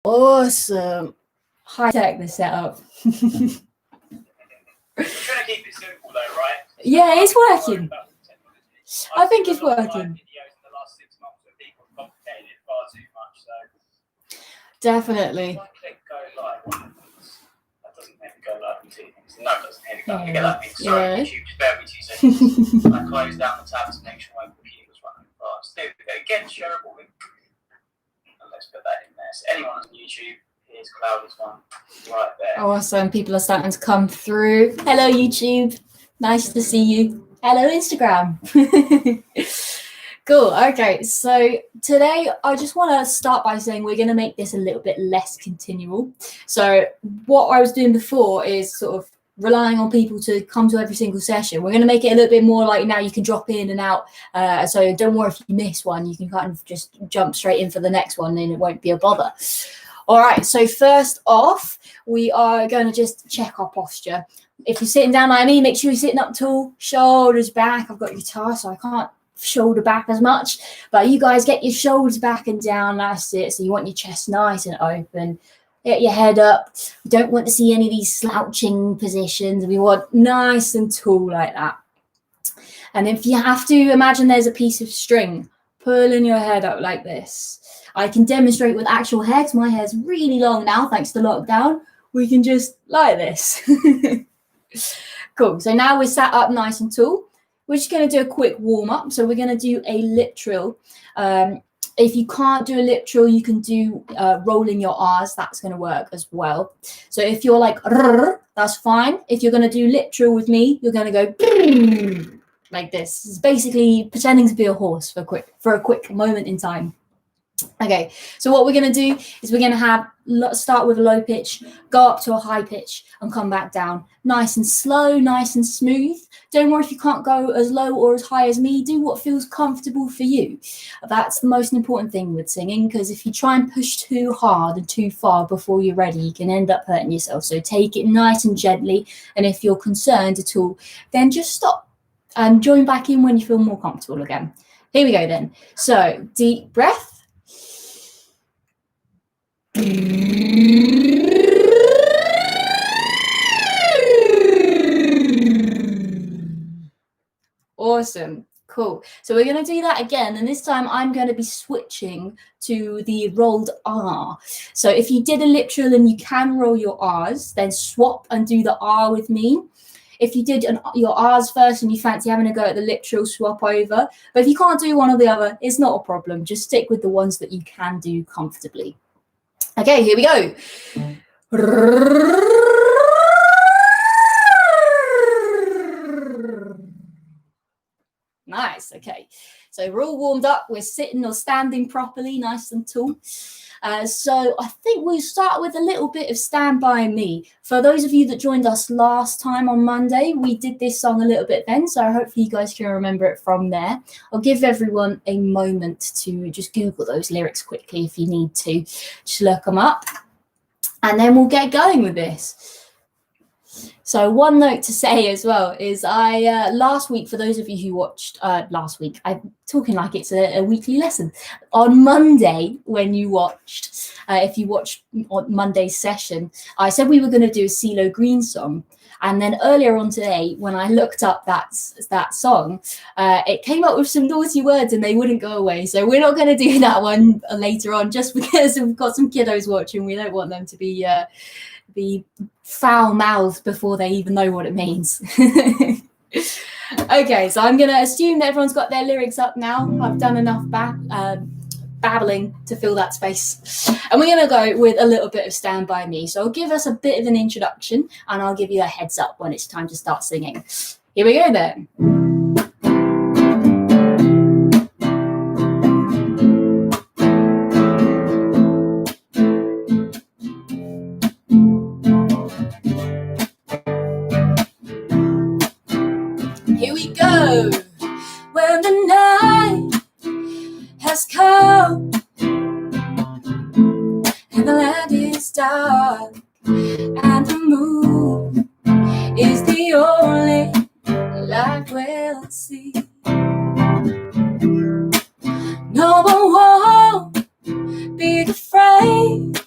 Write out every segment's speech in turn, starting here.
Awesome. High tech, the setup. You're trying to keep it simple though, right? Yeah, it's working. I think it's working. Videos in the last 6 months where people have complicated it far too much, so Definitely. if I click go live, what happens? That doesn't make me go live in 2 minutes. No, it doesn't make me go live. Get that means sorry, YouTube, just bear with me 2 seconds. I close down the tab to make sure my computer's running fast. There we go. Again, shareable link. And let's put that in there. So anyone on YouTube, here's Cloud's one right there. Awesome. People are starting to come through. Hello, YouTube. Nice to see you. Hello, Instagram. Cool. Okay, so today I just want to start by saying we're going to make this a little bit less continual. So what I was doing before is sort of relying on people to come to every single session. We're going to make it a little bit more like now you can drop in and out. So don't worry if you miss one, you can kind of just jump straight in for the next one and it won't be a bother. All right, so first off, we are going to just check our posture. If you're sitting down like me, make sure you're sitting up tall, shoulders back. I've got a guitar, so I can't shoulder back as much, but you guys get your shoulders back and down. That's it. So you want your chest nice and open. Get your head up. We don't want to see any of these slouching positions. We want nice and tall like that. And if you have to, imagine there's a piece of string pulling your head up like this. I can demonstrate with actual hair because my hair's really long now thanks to lockdown. We can just like this. Cool. So now we're sat up nice and tall. We're just going to do a quick warm up. So we're going to do a lip trill. If you can't do a lip trill, you can do rolling your R's. That's going to work as well. So if you're like, that's fine. If you're going to do lip trill with me, you're going to go like this. It's basically pretending to be a horse for a quick moment in time. Okay, so what we're going to do is we're going to start with a low pitch, go up to a high pitch and come back down. Nice and slow, nice and smooth. Don't worry if you can't go as low or as high as me. Do what feels comfortable for you. That's the most important thing with singing, because if you try and push too hard and too far before you're ready, you can end up hurting yourself. So take it nice and gently. And if you're concerned at all, then just stop and join back in when you feel more comfortable again. Here we go then. So deep breath. Awesome. Cool. So we're going to do that again. And this time I'm going to be switching to the rolled R. So if you did a lip trill and you can roll your R's, then swap and do the R with me. If you did your R's first and you fancy having a go at the lip trill, swap over. But if you can't do one or the other, it's not a problem. Just stick with the ones that you can do comfortably. Okay, here we go. Nice. Okay, so we're all warmed up. We're sitting or standing properly, nice and tall. So I think we'll start with a little bit of Stand By Me. For those of you that joined us last time on Monday, we did this song a little bit then, so hopefully you guys can remember it from there. I'll give everyone a moment to just Google those lyrics quickly if you need to. Just look them up, and then we'll get going with this. So one note to say as well is last week, for those of you who watched last week, I'm talking like it's a weekly lesson. On Monday, when you watched, if you watched on Monday's session, I said we were going to do a CeeLo Green song. And then earlier on today, when I looked up that song, it came up with some naughty words and they wouldn't go away. So we're not going to do that one later on, just because we've got some kiddos watching. We don't want them to be foul-mouthed before they even know what it means. Okay, so I'm going to assume that everyone's got their lyrics up now. I've done enough babbling to fill that space. And we're going to go with a little bit of Stand By Me. So I'll give us a bit of an introduction and I'll give you a heads up when it's time to start singing. Here we go then. Here we go. When the night has come and the land is dark and the moon is the only light we'll see. No one won't be afraid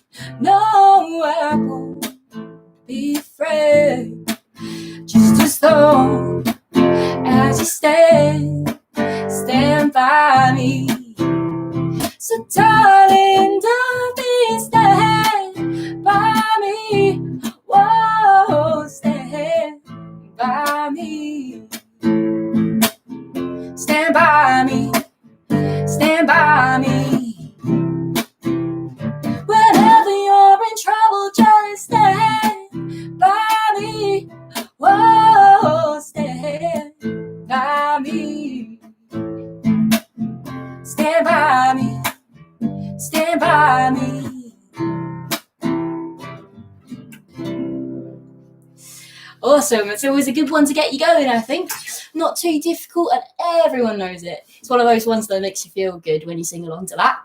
Awesome. It's always a good one to get you going, I think. Not too difficult, and everyone knows it. It's one of those ones that makes you feel good when you sing along to that.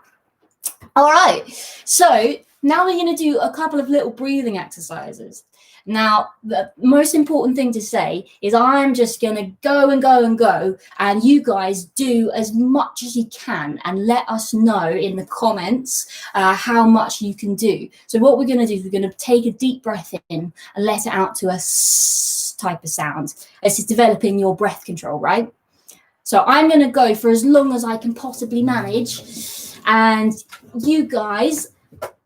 All right. So now we're going to do a couple of little breathing exercises. Now, the most important thing to say is I'm just going to go and go and go, and you guys do as much as you can and let us know in the comments how much you can do. So what we're going to do is we're going to take a deep breath in and let it out to a s type of sound. This is developing your breath control, right? So I'm going to go for as long as I can possibly manage, and you guys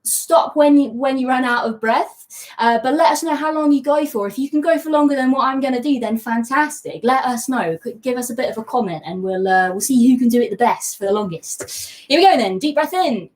stop when you run out of breath. But let us know how long you go for. If you can go for longer than what I'm going to do, then fantastic. Let us know. Give us a bit of a comment, and we'll see who can do it the best for the longest. Here we go then. Deep breath in.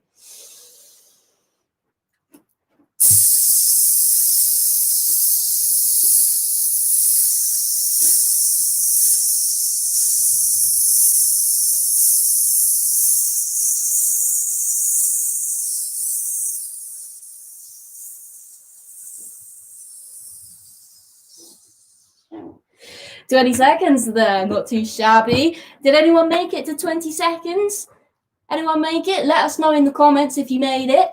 20 seconds there, not too shabby. Did anyone make it to 20 seconds? Anyone make it? Let us know in the comments if you made it.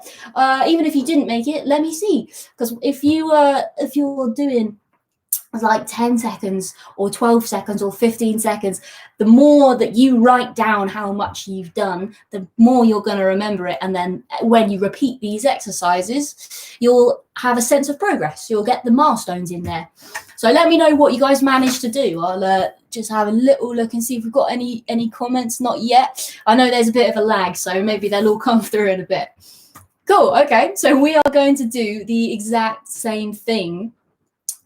Even if you didn't make it, let me see. Because if you're doing like 10 seconds or 12 seconds or 15 seconds, the more that you write down how much you've done, the more you're going to remember it. And then when you repeat these exercises, you'll have a sense of progress. You'll get the milestones in there. So let me know what you guys managed to do. I'll just have a little look and see if we've got any comments. Not yet. I know there's a bit of a lag, so maybe they'll all come through in a bit. Cool. Okay, so we are going to do the exact same thing,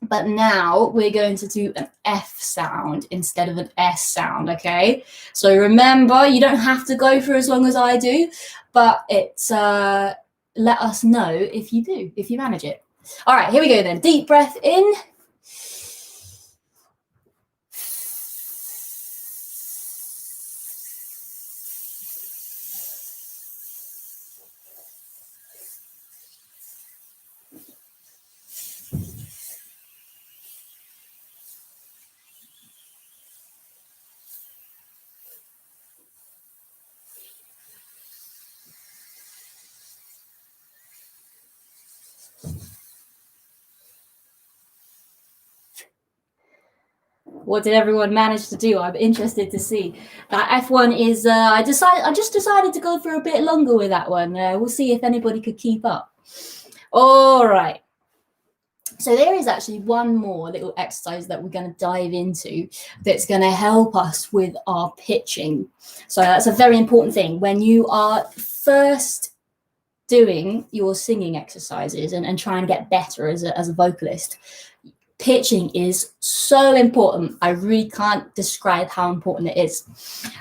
but now we're going to do an F sound instead of an S sound, okay? So remember, you don't have to go for as long as I do, but it's let us know if you do, if you manage it. All right, here we go then. Deep breath in. What did everyone manage to do? I'm interested to see. That F1 is, I just decided to go for a bit longer with that one. We'll see if anybody could keep up. All right. So there is actually one more little exercise that we're going to dive into that's going to help us with our pitching. So that's a very important thing. When you are first doing your singing exercises and trying to get better as a vocalist, pitching is so important. I really can't describe how important it is.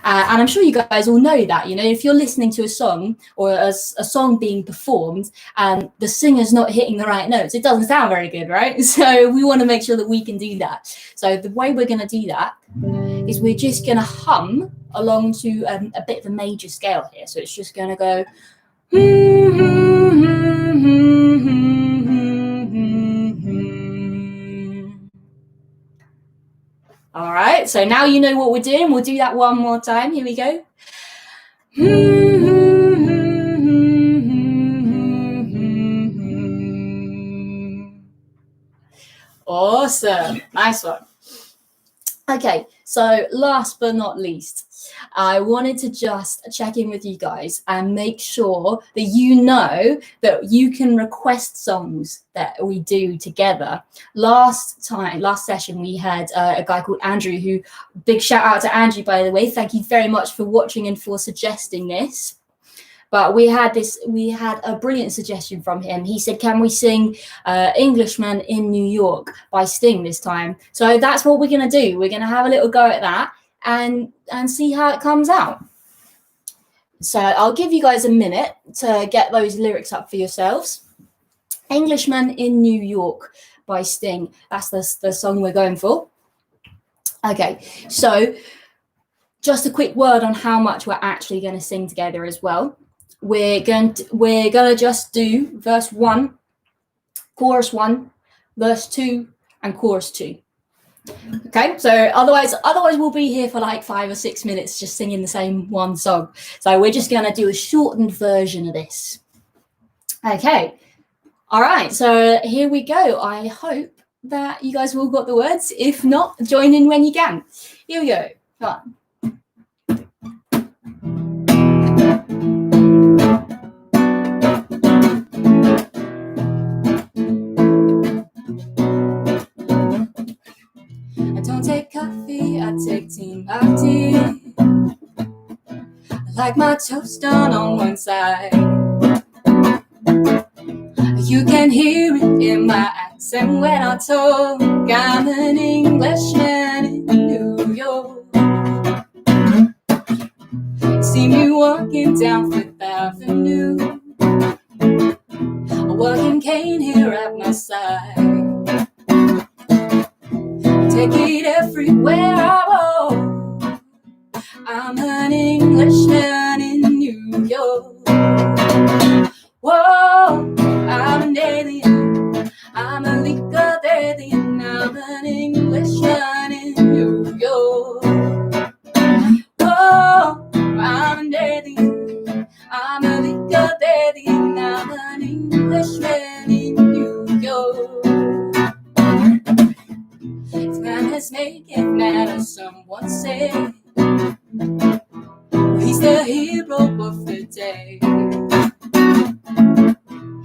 And I'm sure you guys all know that, you know, if you're listening to a song or a song being performed and the singer's not hitting the right notes, it doesn't sound very good, right? So we want to make sure that we can do that. So the way we're going to do that is we're just going to hum along to a bit of a major scale here. So it's just going to go. All right, so now you know what we're doing. We'll do that one more time. Here we go. Awesome. Nice one. Okay, so last but not least, I wanted to just check in with you guys and make sure that you know that you can request songs that we do together. Last session, we had a guy called Andrew, who, big shout out to Andrew, by the way. Thank you very much for watching and for suggesting this. But we had a brilliant suggestion from him. He said, can we sing Englishman in New York by Sting this time? So that's what we're going to do. We're going to have a little go at that and see how it comes out. So I'll give you guys a minute to get those lyrics up for yourselves. Englishman in New York by Sting. That's the song we're going for. Okay, so just a quick word on how much we're actually going to sing together as well. We're going to just do verse 1, chorus 1, verse 2, and chorus 2. Okay, so otherwise we'll be here for like 5 or 6 minutes just singing the same one song. So we're just going to do a shortened version of this. Okay, all right, so here we go. I hope that you guys all got the words. If not, join in when you can. Here we go. Come on. I don't take coffee, I take tea. I like my toast done on one side. You can hear it in my accent when I talk. I'm an Englishman in New York. You see me walking down Fifth Avenue, a walking cane here at my side. Take it everywhere I go. I'm an Englishman in New York. Whoa, I'm an alien. I'm a legal alien. I'm an Englishman in New York. Whoa, I'm an alien. I'm a legal alien. I'm an Englishman in New York. If manners make it matter, someone said. He's the hero of the day.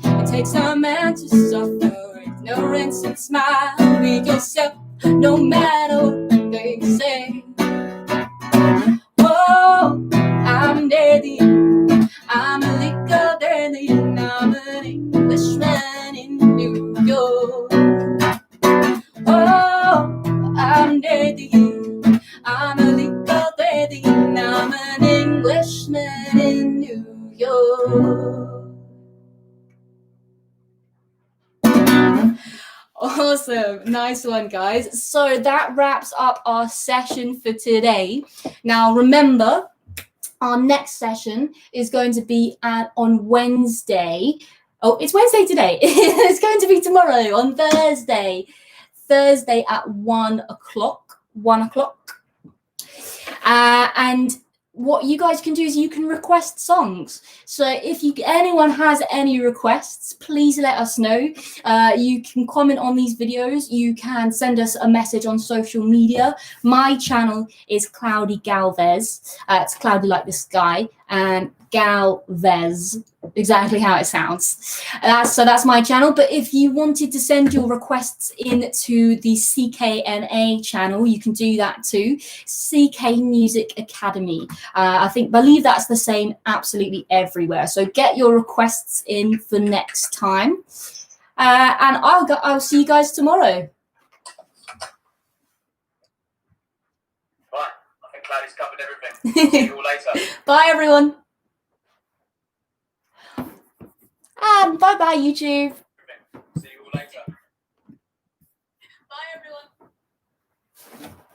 It takes a man to suffer ignorance and smile. Be yourself, no matter what they say. Whoa, I'm an alien. I'm a legal alien. I'm an Englishman in New York. Oh, I'm an alien. I'm a legal alien. I'm an Englishman in New York. Awesome. Nice one, guys. So that wraps up our session for today. Now, remember, our next session is going to be on Wednesday. Oh, it's Wednesday today. It's going to be tomorrow on Thursday. Thursday at 1 o'clock. 1 o'clock. And what you guys can do is you can request songs. So if anyone has any requests, please let us know. You can comment on these videos. You can send us a message on social media. My channel is Cloudy Galvez. It's cloudy like the sky, and Galvez, exactly how it sounds. So that's my channel. But if you wanted to send your requests into the CKNA channel, you can do that too. CK Music Academy. Believe that's the same absolutely everywhere. So get your requests in for next time. And I'll see you guys tomorrow. Right, I think Cloudy's covered everything. See you all later. Bye, everyone. And bye-bye, YouTube. See you all later.